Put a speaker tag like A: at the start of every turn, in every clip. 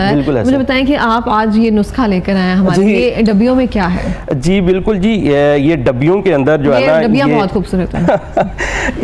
A: है। मुझे बताएं कि आप आज ये नुस्खा लेकर आए हैं हमारे लिए, डब्बियों में क्या है? जी
B: बिल्कुल जी, ये डब्बियों के अंदर जो है ना,
A: डब्बियाँ बहुत खूबसूरत हैं।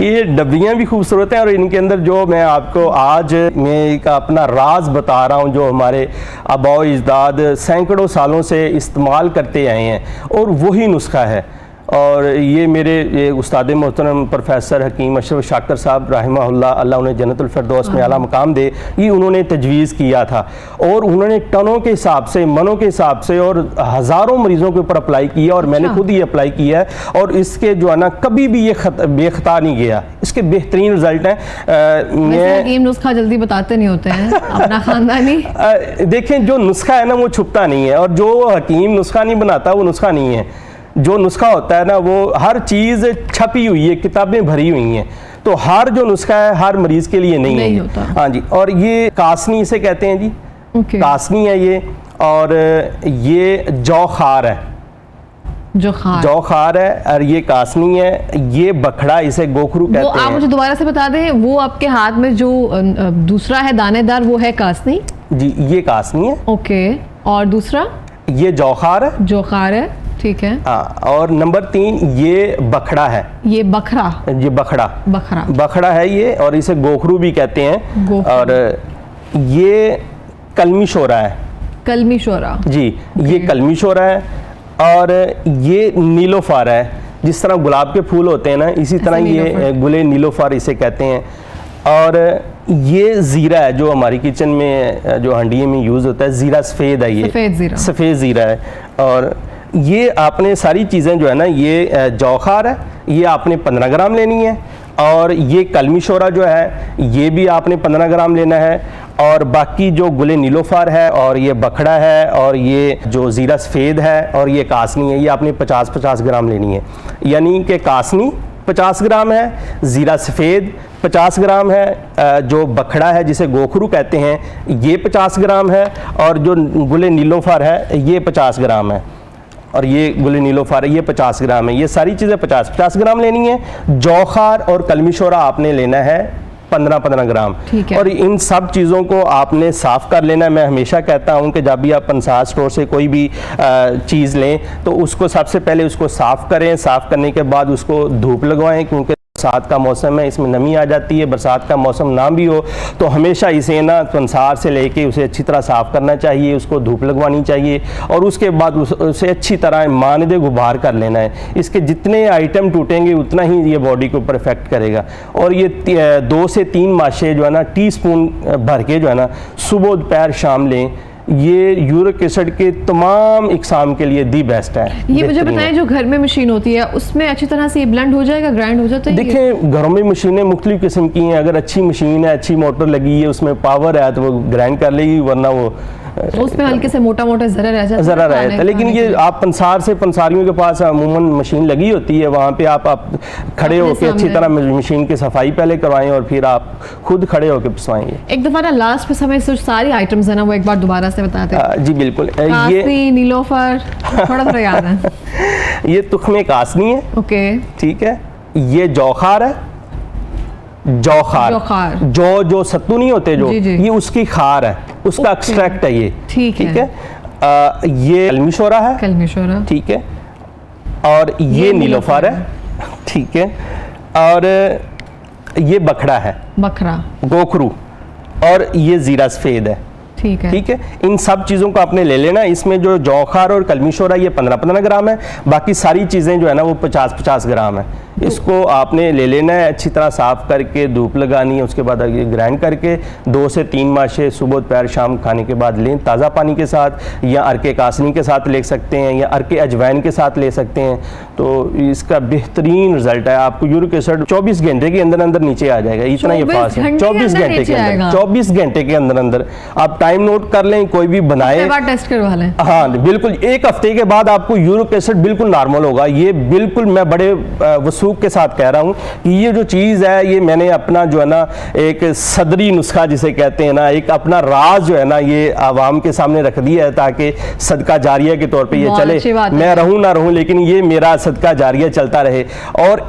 B: ये डब्बियाँ भी खूबसूरत हैं और इनके अंदर जो मैं आपको आज मैं एक अपना राज बता रहा हूँ जो हमारे आबा अजदाद सैकड़ों सालों से इस्तेमाल करते आए हैं, और वही नुस्खा है। और ये मेरे उस्ताद मोहतरम प्रोफेसर हकीम अशरफ शाकर साहब रहमहुल्लाह, अल्लाह उन्हें जन्नतुल फिरदौस में आला मकाम दे, ये उन्होंने तजवीज़ किया था और उन्होंने टनों के हिसाब से, मनों के हिसाब से और हज़ारों मरीज़ों के ऊपर अप्लाई किया, और मैंने खुद ही अप्लाई किया है और इसके जो है ना कभी भी ये बेख्ता नहीं गया, इसके बेहतरीन रिजल्ट हैं।
A: मैं नुस्खा जल्दी बताते नहीं होते हैं अपना खानदानी।
B: देखें, जो नुस्खा है ना वो छुपता नहीं है, और जो हकीम नुस्खा नहीं बनाता वो नुस्खा नहीं है। जो नुस्खा होता है ना वो हर चीज़ छपी हुई है, किताबें भरी हुई हैं, तो हर जो नुस्खा है हर मरीज़ के लिए नहीं है।
A: होता।
B: हाँ जी, और ये कासनी इसे कहते हैं जी। कासनी है ये, और ये जौ खार है, जौ खार है, और ये कासनी है। ये बखड़ा, इसे गोखरू कहते हैं।
A: आप मुझे दोबारा से बता दें, वो आपके हाथ में जो दूसरा है दानेदार, वो है कासनी?
B: जी, ये कासनी है।
A: ओके, और दूसरा?
B: ये जौखार है।
A: जौखार है, ठीक है।
B: और नंबर 3 ये बखड़ा है।
A: ये बखरा?
B: ये बखड़ा, बखड़ा है ये, और इसे गोखरू भी कहते हैं। और ये कलमी शोरा है।
A: कलमी शोरा
B: जी, ये कलमी शोरा है। और ये नीलोफार है, जिस तरह गुलाब के फूल होते हैं ना, इसी तरह ये गुले नीलोफार इसे कहते हैं। और ये ज़ीरा है जो हमारी किचन में जो हंडिये में यूज़ होता है, ज़ीरा सफ़ेद है, ये सफ़ेद ज़ीरा है। और ये आपने सारी चीज़ें जो है ना, ये जौखार है, ये आपने 15 ग्राम लेनी है। और ये कलमी शोरा जो है ये भी आपने 15 ग्राम लेना है। और बाकी जो गुले नीलोफार है, और ये बखड़ा है, और ये जो ज़ीरा सफ़ेद है, और ये कासनी है, ये आपने 50-50 ग्राम लेनी है। यानी कि कासनी 50 ग्राम है, ज़ीरा सफ़ेद 50 ग्राम है, जो बखड़ा है जिसे गोखरू कहते हैं ये 50 ग्राम है, और जो गुले नीलोफार है ये 50 ग्राम है, और ये गुले नीलोफार है ये 50 ग्राम है। ये सारी चीज़ें 50-50 ग्राम लेनी है। जौखार और कलमी शोरा आपने लेना है 15-15 ग्राम। और इन सब चीज़ों को आपने साफ़ कर लेना है। मैं हमेशा कहता हूं कि जब भी आप पंसार स्टोर से कोई भी चीज़ लें तो उसको सबसे पहले उसको साफ़ करें, साफ़ करने के बाद उसको धूप लगवाएं, क्योंकि बरसात का मौसम है, इसमें नमी आ जाती है। बरसात का मौसम ना भी हो तो हमेशा इसे ना पंसार से लेके उसे अच्छी तरह साफ़ करना चाहिए, उसको धूप लगवानी चाहिए, और उसके बाद उसे अच्छी तरह मानदे गुबार कर लेना है। इसके जितने आइटम टूटेंगे उतना ही ये बॉडी के ऊपर इफेक्ट करेगा। और ये 2 से 3 माशे जो है ना टीस्पून भर के जो है ना सुबह दोपहर शाम लें। ये यूरिक एसिड के तमाम इकसाम के लिए दी बेस्ट है।
A: ये मुझे बताएं, जो घर में मशीन होती है उसमें अच्छी तरह से ये ब्लेंड हो जाएगा, ग्राइंड हो जाता है?
B: देखिए, घरों में मशीनें मुख्तलिफ किस्म की हैं। अगर अच्छी मशीन है, अच्छी मोटर लगी है, उसमें पावर है, तो वो ग्राइंड कर लेगी, वरना वो
A: उसमें हल्के से मोटा मोटा ज़रा रह जाता
B: है। लेकिन ये आप पंसार से, पंसारियों के पास अमूमन मशीन लगी होती है, वहाँ पे आप खड़े होकर अच्छी तरह मशीन की सफाई पहले करवाएं और फिर आप खुद खड़े होकर पिसवाएंगे।
A: एक दफ़ा ना लास्ट पे समय सारी आइटम्स है ना वो एक बार दोबारा से बताते हैं।
B: जी बिल्कुल।
A: ये नीलोफर थोड़ा याद है।
B: ये तुख्मे कासनी है।
A: ओके,
B: ठीक है। ये जौखार है, जौखार जो सत्तू नहीं होते जो, ये उसकी खार है, उसका एक्सट्रैक्ट है ये। ठीक है। ये कलमी शोरा है, ठीक है। और ये नीलोफार है, ठीक है। और ये बखड़ा है, गोखरू, और ये ज़ीरा सफ़ेद है, ठीक है। इन सब चीज़ों को आपने ले लेना। इसमें जो जौखार और कलमी शोरा ये 15-15 ग्राम है, बाकी सारी चीज़ें जो है ना वो 50-50 ग्राम है। इसको आपने ले लेना है, अच्छी तरह साफ़ करके धूप लगानी है, उसके बाद ग्राइंड करके 2 से 3 माशे सुबह दोपहर शाम खाने के बाद लें, ताज़ा पानी के साथ, या अर्के कासनी के साथ ले सकते हैं, या अर्के अजवाइन के साथ ले सकते हैं। तो इसका बेहतरीन रिजल्ट है। आपको यूरिक एसिड 24 घंटे के अंदर अंदर नीचे आ जाएगा, इतना ये फास्ट है। 24 घंटे के अंदर, 24 घंटे के अंदर अंदर आप टाइम नोट कर लें, कोई भी बनाए,
A: टेस्ट करवा लें।
B: हाँ बिल्कुल, 1 हफ्ते के बाद आपको यूरिक एसिड बिल्कुल नॉर्मल होगा। ये बिल्कुल मैं बड़े वसूख के साथ कह रहा हूँ कि ये जो चीज़ है ये मैंने अपना जो है ना एक सदरी नुस्खा जिसे कहते हैं ना, एक अपना राज जो है ना ये आवाम के सामने रख दिया है, ताकि सदका जारिया के तौर पे ये चले। मैं रहूँ ना रहूँ, लेकिन ये मेरा सदका जारिया चलता रहे। और